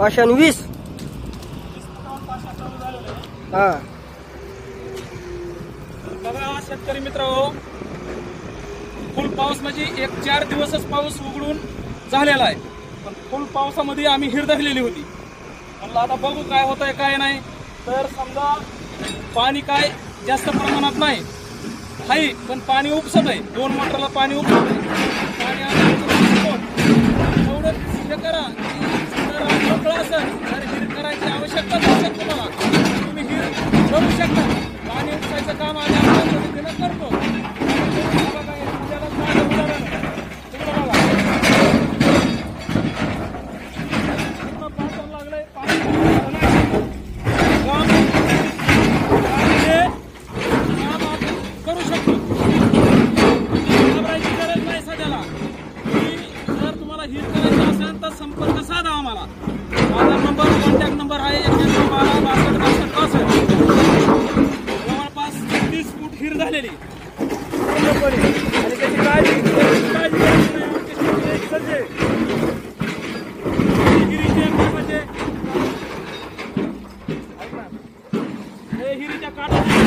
520. हा बघा शेतकरी मित्रांनो, फुल पाऊस म्हणजे एक 4 दिवसच पाऊस उघडून झालेला आहे, पण फुल पावसामध्ये आम्ही हिर धरलेली होती. म्हणलं आता बघू काय होतंय काय नाही. तर समजा पाणी काय जास्त प्रमाणात नाही आहे, पण पाणी उपसत आहे. 2 मोटरला पाणी उपसत आहे. पाणी एवढं हे करा तर मोकळं असेल तर हिर करायची आवश्यकता नसेल तुम्हाला, तुम्ही हिर करू शकता. पाणी उपसायचं काम आम्ही आपल्या पद्धतीनं करतो. करू शकतो, घाबरायची गरज नाही सध्याला. जर तुम्हाला हिर करायचं असेल तर संपर्क साधा आम्हाला. माझा नंबर, कॉन्टॅक्ट नंबर आहे 8112 जवळपास 30 फूट हिर झालेली. आणि त्याची काळजी हिरीच्या काठाची